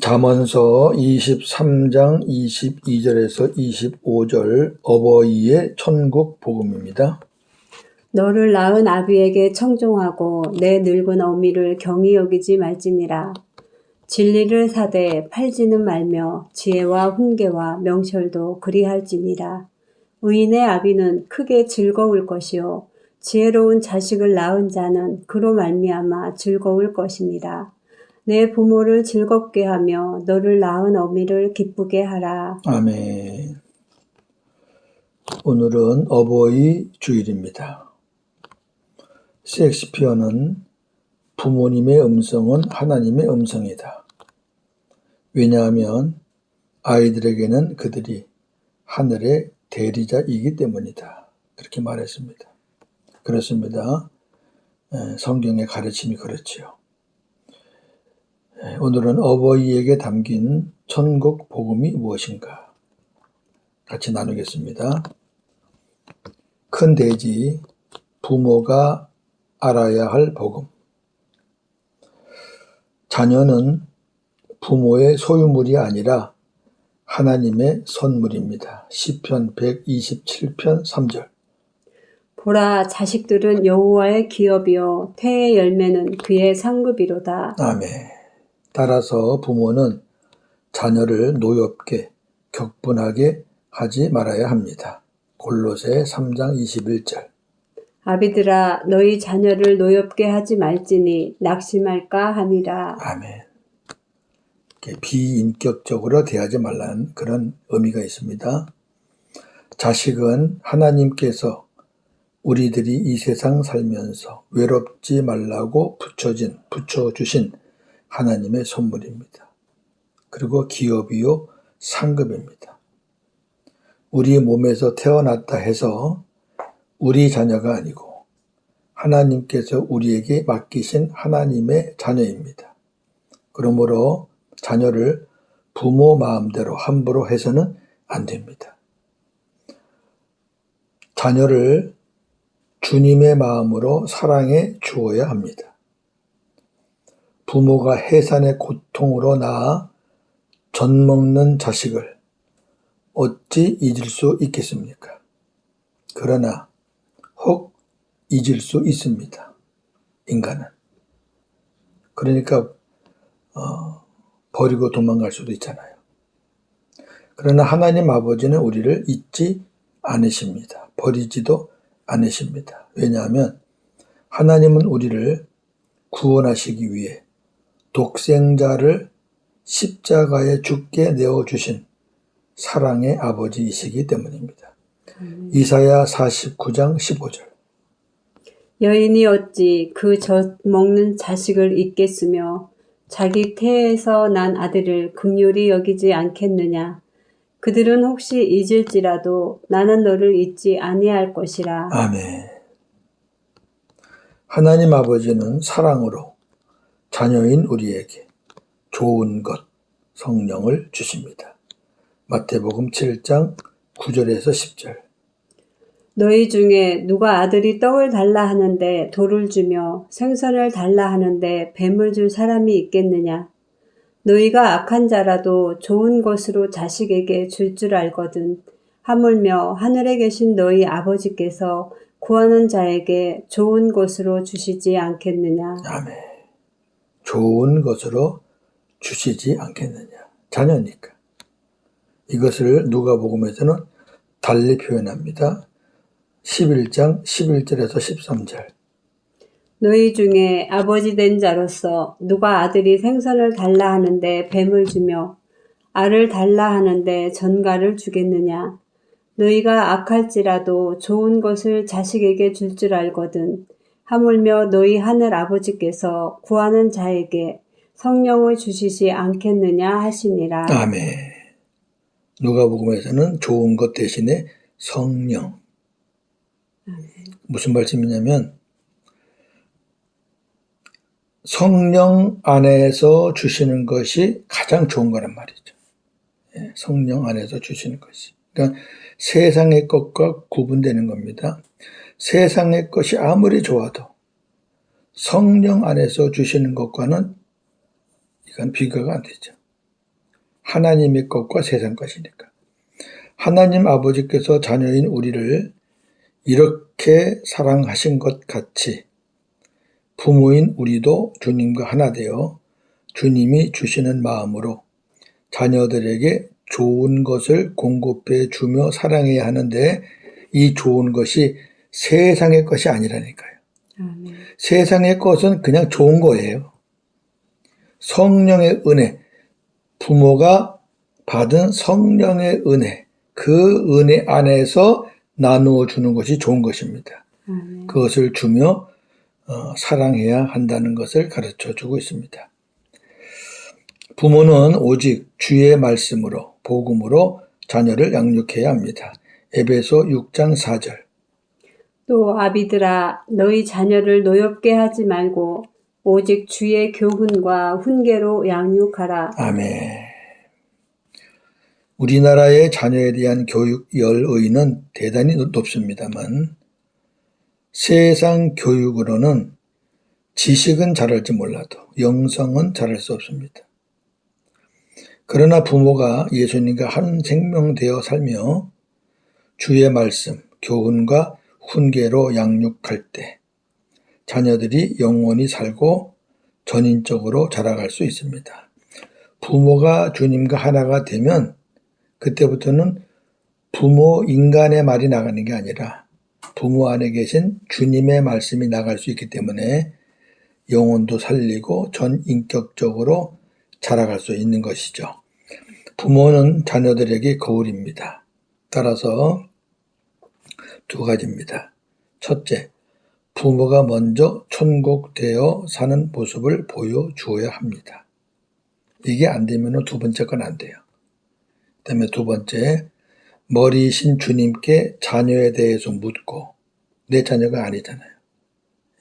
잠언서 23장 22절에서 25절 어버이의 천국 복음입니다. 너를 낳은 아비에게 청종하고 내 늙은 어미를 경히 여기지 말지니라. 진리를 사되 팔지는 말며 지혜와 훈계와 명철도 그리할지니라. 의인의 아비는 크게 즐거울 것이요 지혜로운 자식을 낳은 자는 그로 말미암아 즐거울 것이니라. 내 부모를 즐겁게 하며 너를 낳은 어미를 기쁘게 하라. 아멘. 오늘은 어버이 주일입니다. 셰익스피어는 부모님의 음성은 하나님의 음성이다. 왜냐하면 아이들에게는 그들이 하늘의 대리자이기 때문이다. 그렇게 말했습니다. 그렇습니다. 성경의 가르침이 그렇지요. 오늘은 어버이에게 담긴 천국 복음이 무엇인가 같이 나누겠습니다. 큰 돼지, 부모가 알아야 할 복음. 자녀는 부모의 소유물이 아니라 하나님의 선물입니다. 시편 127편 3절. 보라, 자식들은 여호와의 기업이요 태의 열매는 그의 상급이로다. 아멘. 따라서 부모는 자녀를 노엽게 격분하게 하지 말아야 합니다. 골로새 3장 21절. 아비들아, 너희 자녀를 노엽게 하지 말지니 낙심할까 함이라. 아멘. 비인격적으로 대하지 말라는 그런 의미가 있습니다. 자식은 하나님께서 우리들이 이 세상 살면서 외롭지 말라고 붙여주신 하나님의 선물입니다. 그리고 기업이요 상급입니다. 우리 몸에서 태어났다 해서 우리 자녀가 아니고 하나님께서 우리에게 맡기신 하나님의 자녀입니다. 그러므로 자녀를 부모 마음대로 함부로 해서는 안 됩니다. 자녀를 주님의 마음으로 사랑해 주어야 합니다. 부모가 해산의 고통으로 낳아 젖먹는 자식을 어찌 잊을 수 있겠습니까? 그러나 혹 잊을 수 있습니다. 인간은. 그러니까 버리고 도망갈 수도 있잖아요. 그러나 하나님 아버지는 우리를 잊지 않으십니다. 버리지도 않으십니다. 왜냐하면 하나님은 우리를 구원하시기 위해 독생자를 십자가에 죽게 내어주신 사랑의 아버지이시기 때문입니다. 이사야 49장 15절. 여인이 어찌 그 젖 먹는 자식을 잊겠으며 자기 태에서 난 아들을 긍휼히 여기지 않겠느냐. 그들은 혹시 잊을지라도 나는 너를 잊지 아니할 것이라. 아멘. 하나님 아버지는 사랑으로 자녀인 우리에게 좋은 것, 성령을 주십니다. 마태복음 7장 9절에서 10절. 너희 중에 누가 아들이 떡을 달라 하는데 돌을 주며 생선을 달라 하는데 뱀을 줄 사람이 있겠느냐? 너희가 악한 자라도 좋은 것으로 자식에게 줄 줄 알거든. 하물며 하늘에 계신 너희 아버지께서 구하는 자에게 좋은 것으로 주시지 않겠느냐? 아멘. 좋은 것으로 주시지 않겠느냐. 자녀니까. 이것을 누가복음에서는 달리 표현합니다. 11장 11절에서 13절. 너희 중에 아버지 된 자로서 누가 아들이 생선을 달라 하는데 뱀을 주며 알을 달라 하는데 전갈을 주겠느냐? 너희가 악할지라도 좋은 것을 자식에게 줄 줄 알거든. 하물며 너희 하늘 아버지께서 구하는 자에게 성령을 주시지 않겠느냐 하시니라. 아멘. 누가복음에서는 좋은 것 대신에 성령. 무슨 말씀이냐면 성령 안에서 주시는 것이 가장 좋은 거란 말이죠. 성령 안에서 주시는 것이. 그러니까 세상의 것과 구분되는 겁니다. 세상의 것이 아무리 좋아도 성령 안에서 주시는 것과는 이건 비교가 안 되죠. 하나님의 것과 세상 것이니까. 하나님 아버지께서 자녀인 우리를 이렇게 사랑하신 것 같이 부모인 우리도 주님과 하나 되어 주님이 주시는 마음으로 자녀들에게 좋은 것을 공급해 주며 사랑해야 하는데, 이 좋은 것이 세상의 것이 아니라니까요. 아멘. 세상의 것은 그냥 좋은 거예요. 성령의 은혜, 부모가 받은 성령의 은혜, 그 은혜 안에서 나누어 주는 것이 좋은 것입니다. 아멘. 그것을 주며 사랑해야 한다는 것을 가르쳐 주고 있습니다. 부모는 오직 주의 말씀으로, 복음으로 자녀를 양육해야 합니다. 에베소 6장 4절. 또 아비들아 너희 자녀를 노엽게 하지 말고 오직 주의 교훈과 훈계로 양육하라. 아멘. 우리나라의 자녀에 대한 교육 열의는 대단히 높습니다만 세상 교육으로는 지식은 잘할지 몰라도 영성은 잘할 수 없습니다. 그러나 부모가 예수님과 한 생명 되어 살며 주의 말씀, 교훈과 훈계로 양육할 때 자녀들이 영원히 살고 전인적으로 자라갈 수 있습니다. 부모가 주님과 하나가 되면 그때부터는 부모 인간의 말이 나가는 게 아니라 부모 안에 계신 주님의 말씀이 나갈 수 있기 때문에 영혼도 살리고 전인격적으로 자라갈 수 있는 것이죠. 부모는 자녀들에게 거울입니다. 따라서 두 가지입니다. 첫째, 부모가 먼저 천국되어 사는 모습을 보여주어야 합니다. 이게 안 되면 두 번째 건 안 돼요. 그 다음에 두 번째, 머리이신 주님께 자녀에 대해서 묻고, 내 자녀가 아니잖아요.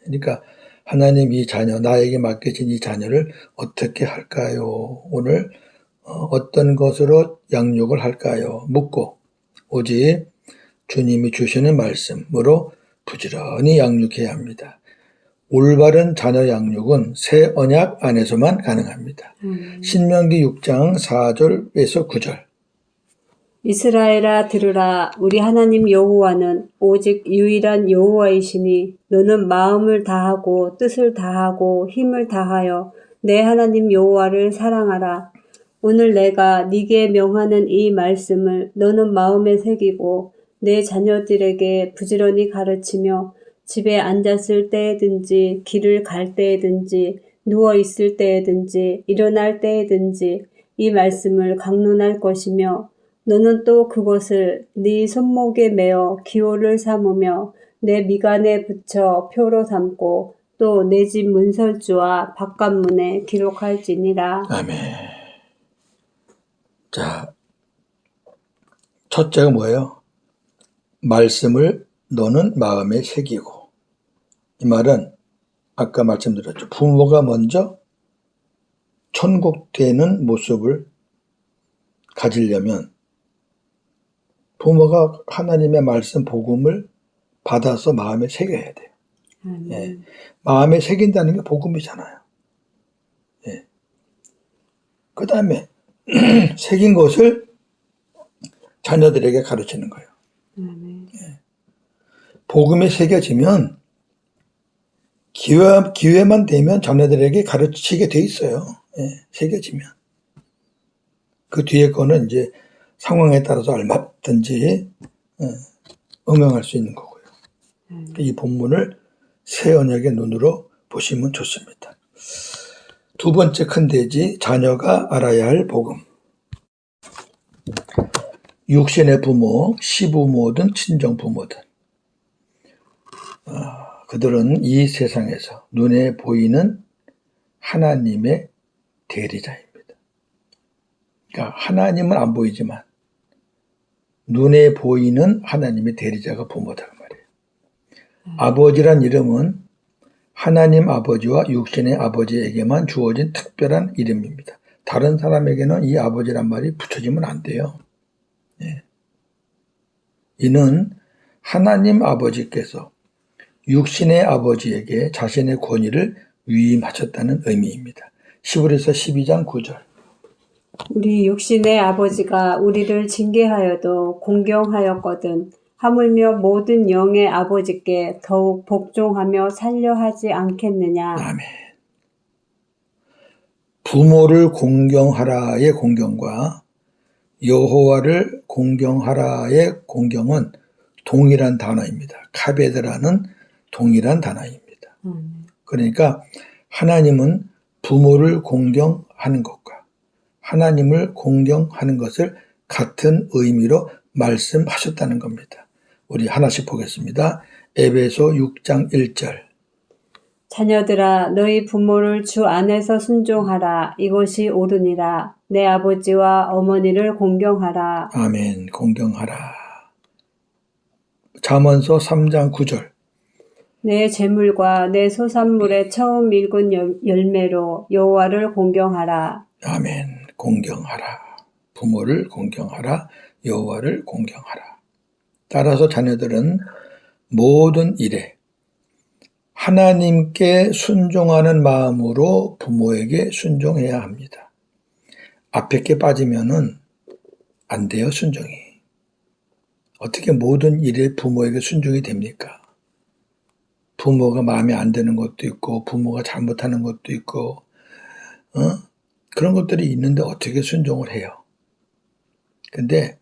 그러니까 하나님, 이 자녀, 나에게 맡겨진 이 자녀를 어떻게 할까요? 오늘 어떤 것으로 양육을 할까요? 묻고 오직 주님이 주시는 말씀으로 부지런히 양육해야 합니다. 올바른 자녀 양육은 새 언약 안에서만 가능합니다. 신명기 6장 4절에서 9절. 이스라엘아 들으라. 우리 하나님 여호와는 오직 유일한 여호와이시니 너는 마음을 다하고 뜻을 다하고 힘을 다하여 내 하나님 여호와를 사랑하라. 오늘 내가 네게 명하는 이 말씀을 너는 마음에 새기고 내 자녀들에게 부지런히 가르치며 집에 앉았을 때에든지 길을 갈 때에든지 누워 있을 때에든지 일어날 때에든지 이 말씀을 강론할 것이며 너는 또 그것을 네 손목에 매어 기호를 삼으며 내 미간에 붙여 표로 삼고 또 내 집 문설주와 바깥문에 기록할지니라. 아멘. 자, 첫째가 뭐예요? 말씀을 너는 마음에 새기고. 이 말은 아까 말씀드렸죠. 부모가 먼저 천국 되는 모습을 가지려면 부모가 하나님의 말씀, 복음을 받아서 마음에 새겨야 돼요. 예. 마음에 새긴다는 게 복음이잖아요. 예. 그 다음에 새긴 것을 자녀들에게 가르치는 거예요. 예. 복음에 새겨지면 기회만 되면 자녀들에게 가르치게 돼 있어요. 예. 새겨지면. 그 뒤에 거는 이제 상황에 따라서 얼마든지 응용할 수 있는 거고요. 이 본문을 새 언약의 눈으로 보시면 좋습니다. 두 번째 큰 대지, 자녀가 알아야 할 복음. 육신의 부모, 시부모든 친정부모든 그들은 이 세상에서 눈에 보이는 하나님의 대리자입니다. 그러니까 하나님은 안 보이지만 눈에 보이는 하나님의 대리자가 부모다 그 말이에요. 아버지란 이름은 하나님 아버지와 육신의 아버지에게만 주어진 특별한 이름입니다. 다른 사람에게는 이 아버지란 말이 붙여지면 안 돼요. 예. 이는 하나님 아버지께서 육신의 아버지에게 자신의 권위를 위임하셨다는 의미입니다. 히브리서 12장 9절. 우리 육신의 아버지가 우리를 징계하여도 공경하였거든 하물며 모든 영의 아버지께 더욱 복종하며 살려 하지 않겠느냐. 아멘. 부모를 공경하라의 공경과 여호와를 공경하라의 공경은 동일한 단어입니다. 카베드라는 동일한 단어입니다. 그러니까 하나님은 부모를 공경하는 것과 하나님을 공경하는 것을 같은 의미로 말씀하셨다는 겁니다. 우리 하나씩 보겠습니다. 에베소 6장 1절. 자녀들아 너희 부모를 주 안에서 순종하라. 이것이 옳으니라. 내 아버지와 어머니를 공경하라. 아멘. 공경하라. 잠언서 3장 9절. 내 재물과 내 소산물의 처음 익은 열매로 여호와를 공경하라. 아멘. 공경하라. 부모를 공경하라. 여호와를 공경하라. 따라서 자녀들은 모든 일에 하나님께 순종하는 마음으로 부모에게 순종해야 합니다. 앞에 게 빠지면은 안 돼요, 순종이. 어떻게 모든 일에 부모에게 순종이 됩니까? 부모가 마음에 안 드는 것도 있고, 부모가 잘못하는 것도 있고, 그런 것들이 있는데 어떻게 순종을 해요? 근데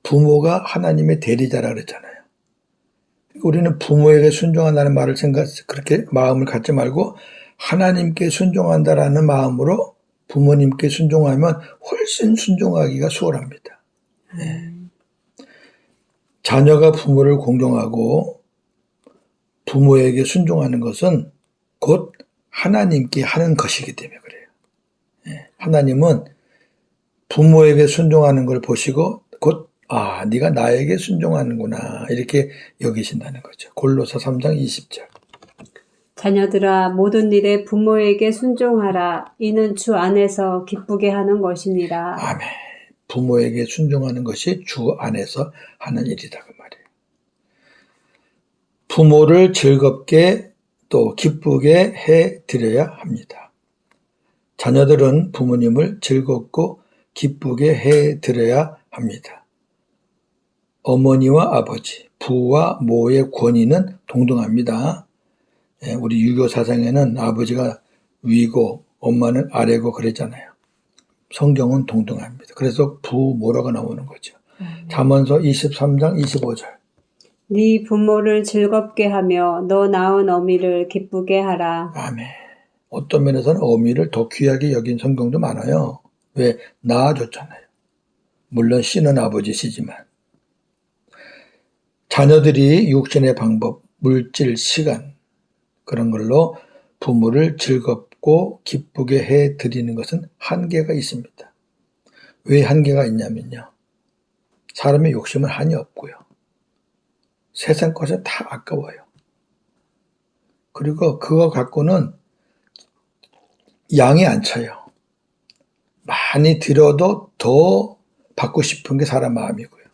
부모가 하나님의 대리자라 그랬잖아요. 우리는 부모에게 순종한다는 말을 그렇게 마음을 갖지 말고 하나님께 순종한다라는 마음으로 부모님께 순종하면 훨씬 순종하기가 수월합니다. 네. 자녀가 부모를 공경하고 부모에게 순종하는 것은 곧 하나님께 하는 것이기 때문에 그래요. 네. 하나님은 부모에게 순종하는 걸 보시고 곧 네가 나에게 순종하는구나 이렇게 여기신다는 거죠. 골로새 3장 20절. 자녀들아 모든 일에 부모에게 순종하라. 이는 주 안에서 기쁘게 하는 것이니라. 아멘. 부모에게 순종하는 것이 주 안에서 하는 일이다 그 말이에요. 부모를 즐겁게 또 기쁘게 해드려야 합니다. 자녀들은 부모님을 즐겁고 기쁘게 해드려야 합니다. 어머니와 아버지, 부와 모의 권위는 동등합니다. 우리 유교 사상에는 아버지가 위고 엄마는 아래고 그랬잖아요. 성경은 동등합니다. 그래서 부모라고 나오는 거죠. 잠언서 23장 25절. 네 부모를 즐겁게 하며 너 낳은 어미를 기쁘게 하라. 아멘. 어떤 면에서는 어미를 더 귀하게 여긴 성경도 많아요. 왜? 낳아줬잖아요. 물론 씨는 아버지시지만. 자녀들이 육신의 방법, 물질, 시간 그런 걸로 부모를 즐겁고 기쁘게 해드리는 것은 한계가 있습니다. 왜 한계가 있냐면요. 사람의 욕심은 한이 없고요. 세상 것은 다 아까워요. 그리고 그거 갖고는 양이 안 차요. 많이 들어도 더 받고 싶은 게 사람 마음이고요.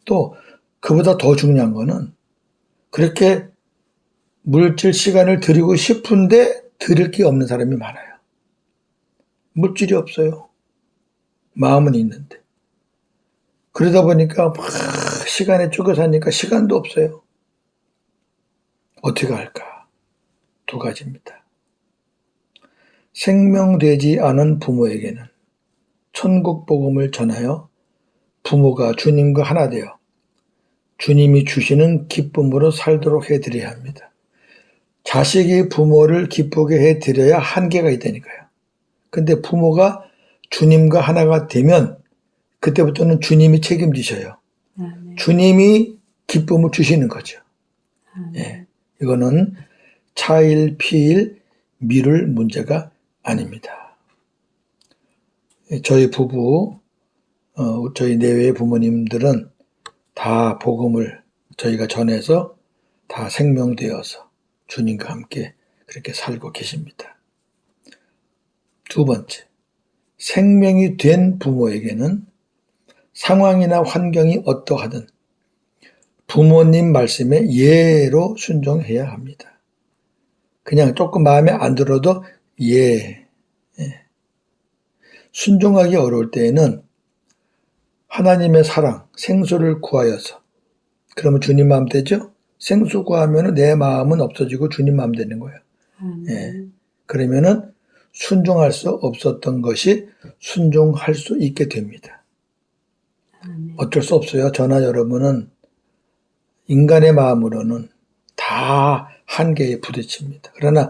또 그보다 더 중요한 거는 그렇게 물질 시간을 드리고 싶은데 드릴 게 없는 사람이 많아요. 물질이 없어요. 마음은 있는데. 그러다 보니까 막 시간에 쪼개 사니까 시간도 없어요. 어떻게 할까? 두 가지입니다. 생명되지 않은 부모에게는 천국 복음을 전하여 부모가 주님과 하나 되어 주님이 주시는 기쁨으로 살도록 해드려야 합니다. 자식이 부모를 기쁘게 해드려야 한계가 있다니까요. 근데 부모가 주님과 하나가 되면 그때부터는 주님이 책임지셔요. 주님이 기쁨을 주시는 거죠. 예, 이거는 차일, 피일, 미룰 문제가 아닙니다. 저희 부부, 저희 내외의 부모님들은 다 복음을 저희가 전해서 다 생명되어서 주님과 함께 그렇게 살고 계십니다. 두 번째, 생명이 된 부모에게는 상황이나 환경이 어떠하든 부모님 말씀에 예로 순종해야 합니다. 그냥 조금 마음에 안 들어도 예. 순종하기 어려울 때에는 하나님의 사랑, 생수를 구하여서, 그러면 주님 마음 되죠? 생수 구하면 내 마음은 없어지고 주님 마음 되는 거예요. 그러면은 순종할 수 없었던 것이 순종할 수 있게 됩니다. 어쩔 수 없어요. 저나 여러분은 인간의 마음으로는 다 한계에 부딪힙니다. 그러나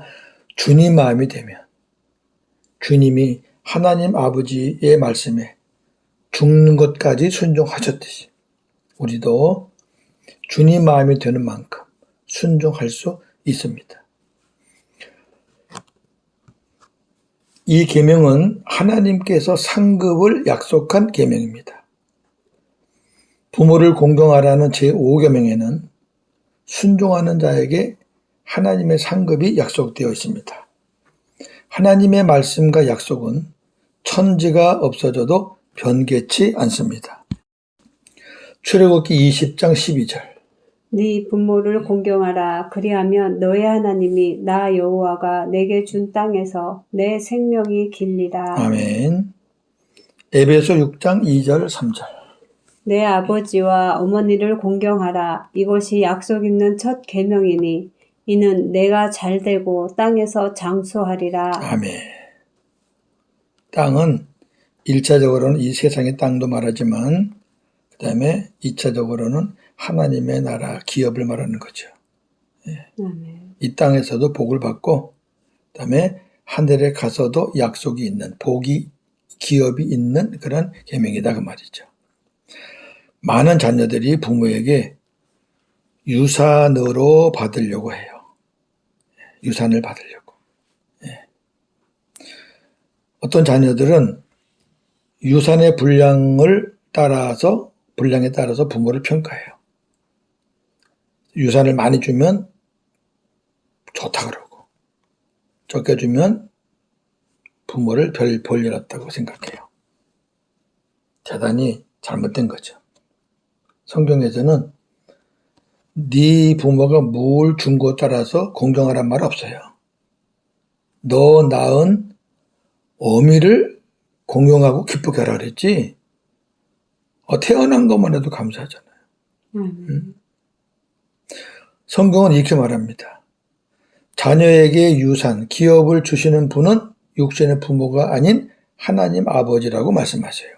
주님 마음이 되면 주님이 하나님 아버지의 말씀에 죽는 것까지 순종하셨듯이 우리도 주님 마음이 되는 만큼 순종할 수 있습니다. 이 계명은 하나님께서 상급을 약속한 계명입니다. 부모를 공경하라는 제5계명에는 순종하는 자에게 하나님의 상급이 약속되어 있습니다. 하나님의 말씀과 약속은 천지가 없어져도 변개치 않습니다. 출애굽기 20장 12절. 네 부모를 공경하라. 그리하면 너의 하나님이 나 여호와가 내게 준 땅에서 내 생명이 길리라. 아멘. 에베소 6장 2절 3절. 내 아버지와 어머니를 공경하라. 이것이 약속 있는 첫 계명이니 이는 내가 잘되고 땅에서 장수하리라. 아멘. 땅은 1차적으로는 이 세상의 땅도 말하지만 그 다음에 2차적으로는 하나님의 나라 기업을 말하는 거죠. 아멘. 이 땅에서도 복을 받고 그 다음에 하늘에 가서도 약속이 있는 복이 기업이 있는 그런 계명이다 그 말이죠. 많은 자녀들이 부모에게 유산으로 받으려고 해요. 유산을 받으려고. 어떤 자녀들은 유산의 분량에 따라서 부모를 평가해요. 유산을 많이 주면 좋다 그러고 적게 주면 부모를 별 볼 일 없다고 생각해요. 대단히 잘못된 거죠. 성경에서는 네 부모가 뭘 준 것 따라서 공경하란 말 없어요. 너 낳은 어미를 공경하고 기쁘게 하라 그랬지. 태어난 것만 해도 감사하잖아요. 성경은 이렇게 말합니다. 자녀에게 유산, 기업을 주시는 분은 육신의 부모가 아닌 하나님 아버지라고 말씀하세요.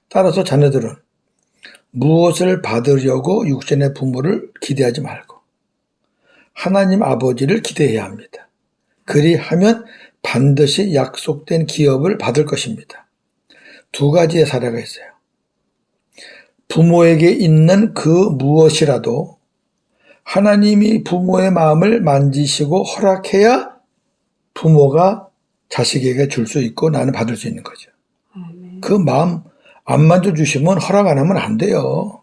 따라서 자녀들은 무엇을 받으려고 육신의 부모를 기대하지 말고 하나님 아버지를 기대해야 합니다. 그리하면 반드시 약속된 기업을 받을 것입니다. 두 가지의 사례가 있어요. 부모에게 있는 그 무엇이라도 하나님이 부모의 마음을 만지시고 허락해야 부모가 자식에게 줄 수 있고 나는 받을 수 있는 거죠. 그 마음 안 만져주시면 허락 안 하면 안 돼요.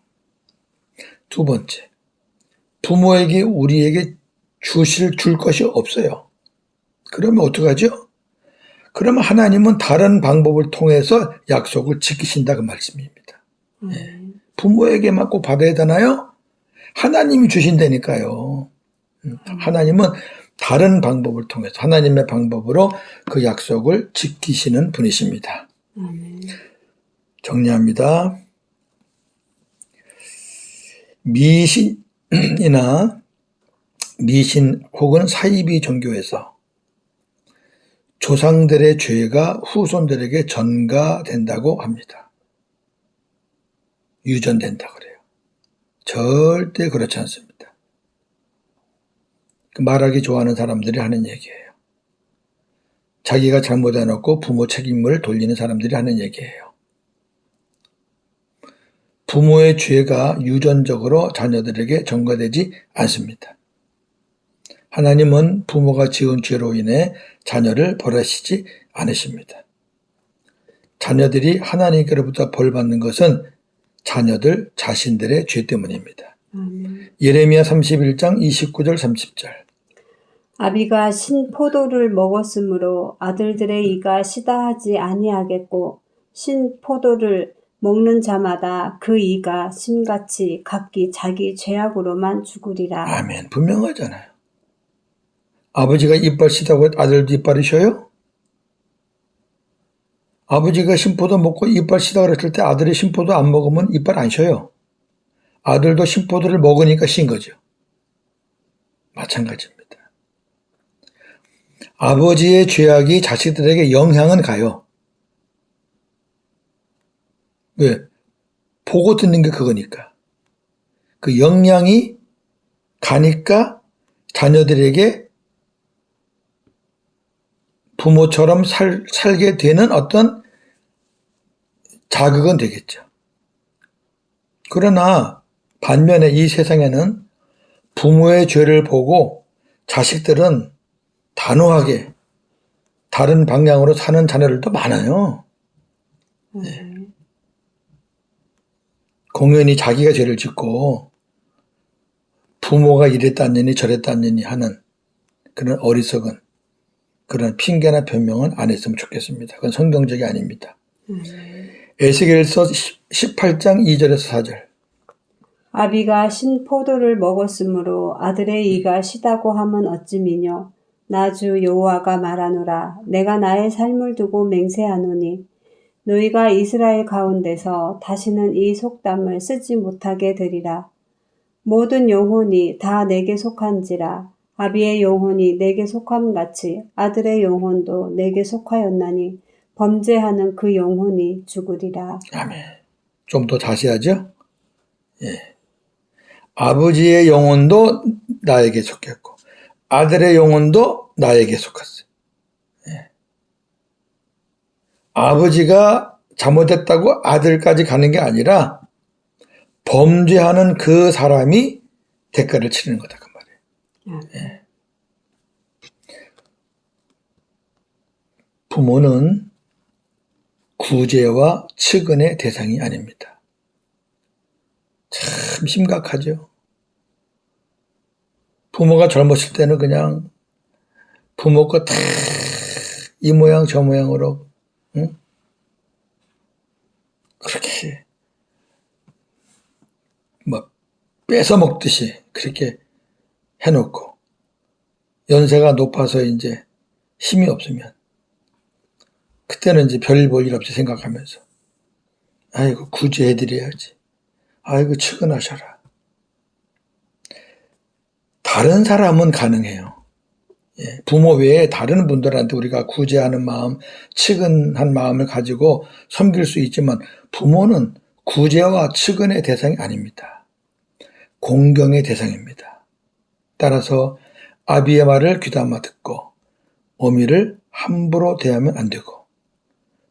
두 번째, 부모에게 우리에게 줄 것이 없어요. 그러면 어떡하죠? 그러면 하나님은 다른 방법을 통해서 약속을 지키신다 그 말씀입니다. 부모에게만 꼭 받아야 되나요? 하나님이 주신다니까요. 하나님은 다른 방법을 통해서 하나님의 방법으로 그 약속을 지키시는 분이십니다. 정리합니다. 미신이나 미신 혹은 사이비 종교에서 조상들의 죄가 후손들에게 전가된다고 합니다. 유전된다 그래요. 절대 그렇지 않습니다. 말하기 좋아하는 사람들이 하는 얘기예요. 자기가 잘못해놓고 부모 책임을 돌리는 사람들이 하는 얘기예요. 부모의 죄가 유전적으로 자녀들에게 전가되지 않습니다. 하나님은 부모가 지은 죄로 인해 자녀를 벌하시지 않으십니다. 자녀들이 하나님께로부터 벌 받는 것은 자녀들 자신들의 죄 때문입니다. 예레미야 31장 29절 30절. 아비가 신 포도를 먹었으므로 아들들의 이가 시다하지 아니하겠고 신 포도를 먹는 자마다 그 이가 심같이 각기 자기 죄악으로만 죽으리라. 아멘. 분명하잖아요. 아버지가 이빨 시다고 아들도 이빨이 쉬어요? 아버지가 심포도 먹고 이빨 쉬다 그랬을 때 아들이 심포도 안 먹으면 이빨 안 쉬어요. 아들도 심포도를 먹으니까 쉰 거죠. 마찬가지입니다. 아버지의 죄악이 자식들에게 영향은 가요. 왜? 보고 듣는 게 그거니까. 그 영향이 가니까 자녀들에게 부모처럼 살게 되는 어떤 자극은 되겠죠. 그러나 반면에 이 세상에는 부모의 죄를 보고 자식들은 단호하게 다른 방향으로 사는 자녀들도 많아요. 공연히 자기가 죄를 짓고 부모가 이랬다느니 저랬다느니 하는 그런 어리석은 그런 핑계나 변명은 안 했으면 좋겠습니다. 그건 성경적이 아닙니다. 에스겔서 18장 2절에서 4절. 아비가 신 포도를 먹었으므로 아들의 이가 시다고 함은 어찌미뇨. 나 주 여호와가 말하노라. 내가 나의 삶을 두고 맹세하노니 너희가 이스라엘 가운데서 다시는 이 속담을 쓰지 못하게 되리라. 모든 영혼이 다 내게 속한지라. 아비의 영혼이 내게 속함같이 아들의 영혼도 내게 속하였나니 범죄하는 그 영혼이 죽으리라. 아멘. 좀 더 자세하죠? 예. 아버지의 영혼도 나에게 속했고 아들의 영혼도 나에게 속았어요. 예. 아버지가 잘못했다고 아들까지 가는 게 아니라 범죄하는 그 사람이 대가를 치르는 거다 그 말이에요. 예. 부모는 구제와 측은의 대상이 아닙니다. 참 심각하죠. 부모가 젊었을 때는 그냥 부모 거 다 이 모양 저 모양으로 응? 그렇게 뭐 뺏어 먹듯이 그렇게 해놓고 연세가 높아서 이제 힘이 없으면 그때는 이제 별 볼 일 없이 생각하면서 아이고 구제해드려야지. 아이고 측은하셔라. 다른 사람은 가능해요. 예, 부모 외에 다른 분들한테 우리가 구제하는 마음, 측은한 마음을 가지고 섬길 수 있지만 부모는 구제와 측은의 대상이 아닙니다. 공경의 대상입니다. 따라서 아비의 말을 귀담아 듣고 어미를 함부로 대하면 안 되고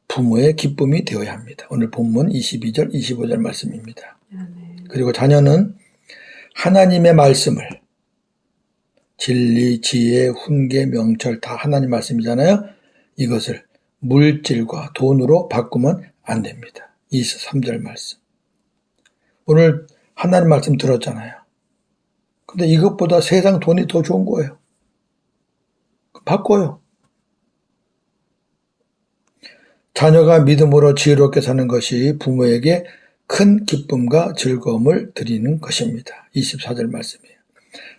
부모의 기쁨이 되어야 합니다. 오늘 본문 22절, 25절 말씀입니다. 그리고 자녀는 하나님의 말씀을 진리, 지혜, 훈계, 명철 다 하나님 말씀이잖아요. 이것을 물질과 돈으로 바꾸면 안 됩니다. 23절 말씀. 오늘 하나님 말씀 들었잖아요. 근데 이것보다 세상 돈이 더 좋은 거예요. 바꿔요. 자녀가 믿음으로 지혜롭게 사는 것이 부모에게 큰 기쁨과 즐거움을 드리는 것입니다. 24절 말씀이에요.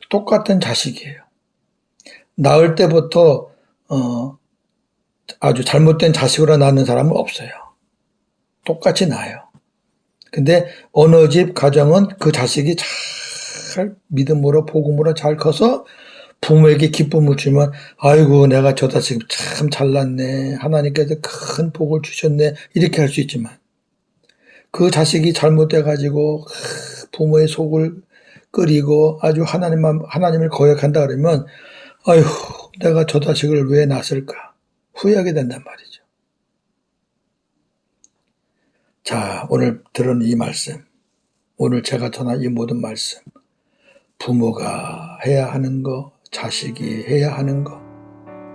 똑같은 자식이에요. 낳을 때부터 아주 잘못된 자식으로 낳는 사람은 없어요. 똑같이 낳아요. 근데 어느 집 가정은 그 자식이 잘 믿음으로 복음으로 잘 커서 부모에게 기쁨을 주면 아이고 내가 저 자식 참 잘났네. 하나님께서 큰 복을 주셨네. 이렇게 할 수 있지만 그 자식이 잘못돼가지고 부모의 속을 끓이고 아주 하나님을 거역한다 그러면 아휴 내가 저 자식을 왜 낳았을까 후회하게 된단 말이죠. 자 오늘 들은 이 말씀 오늘 제가 전한 이 모든 말씀 부모가 해야 하는 거 자식이 해야 하는 거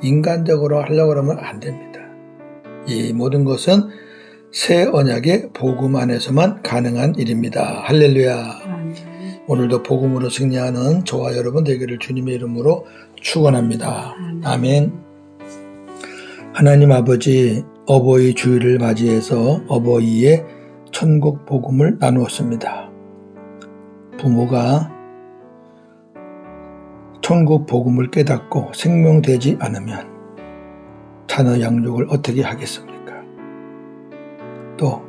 인간적으로 하려고 그러면 안 됩니다. 이 모든 것은 새 언약의 복음 안에서만 가능한 일입니다. 할렐루야. 오늘도 복음으로 승리하는 저와 여러분 되기를 주님의 이름으로 축원합니다. 아멘. 하나님 아버지 어버이 주일을 맞이해서 어버이의 천국 복음을 나누었습니다. 부모가 천국 복음을 깨닫고 생명되지 않으면 자녀 양육을 어떻게 하겠습니까? 또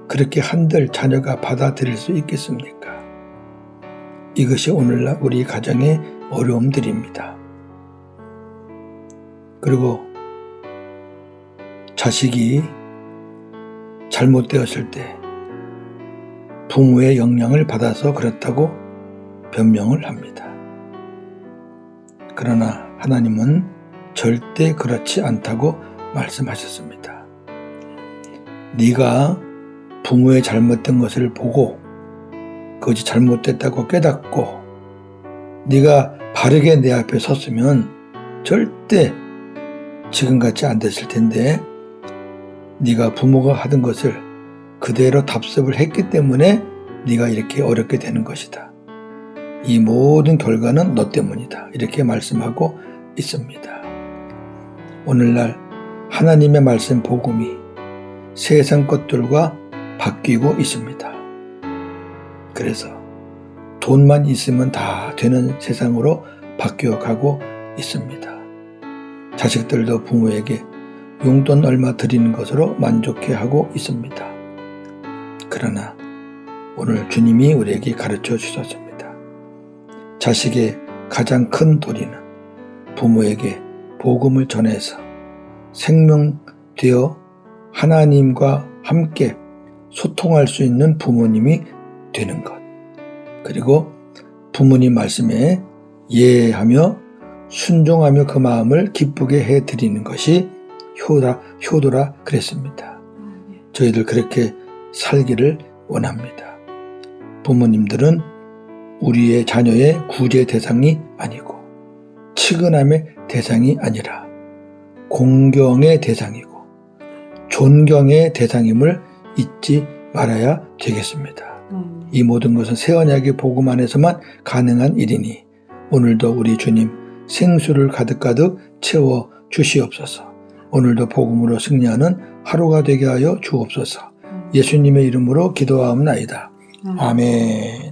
그렇게 한들 자녀가 받아들일 수 있겠습니까? 이것이 오늘날 우리 가정의 어려움들입니다. 그리고 자식이 잘못되었을 때 부모의 영향을 받아서 그렇다고 변명을 합니다. 그러나 하나님은 절대 그렇지 않다고 말씀하셨습니다. 네가 부모의 잘못된 것을 보고 그것이 잘못됐다고 깨닫고 네가 바르게 내 앞에 섰으면 절대 지금같이 안 됐을 텐데 네가 부모가 하던 것을 그대로 답습을 했기 때문에 네가 이렇게 어렵게 되는 것이다. 이 모든 결과는 너 때문이다. 이렇게 말씀하고 있습니다. 오늘날 하나님의 말씀 복음이 세상 것들과 바뀌고 있습니다. 그래서 돈만 있으면 다 되는 세상으로 바뀌어가고 있습니다. 자식들도 부모에게 용돈 얼마 드리는 것으로 만족해하고 있습니다. 그러나 오늘 주님이 우리에게 가르쳐 주셨습니다. 자식의 가장 큰 도리는 부모에게 복음을 전해서 생명되어 하나님과 함께 소통할 수 있는 부모님이 되는 것. 그리고 부모님 말씀에 예하며 순종하며 그 마음을 기쁘게 해드리는 것이 효도라 그랬습니다. 저희들 그렇게 살기를 원합니다. 부모님들은 우리의 자녀의 구제 대상이 아니고 측은함의 대상이 아니라 공경의 대상이고 존경의 대상임을 잊지 말아야 되겠습니다. 이 모든 것은 새 언약의 복음 안에서만 가능한 일이니 오늘도 우리 주님 생수를 가득가득 채워 주시옵소서. 오늘도 복음으로 승리하는 하루가 되게 하여 주옵소서. 예수님의 이름으로 기도하옵나이다. 아멘.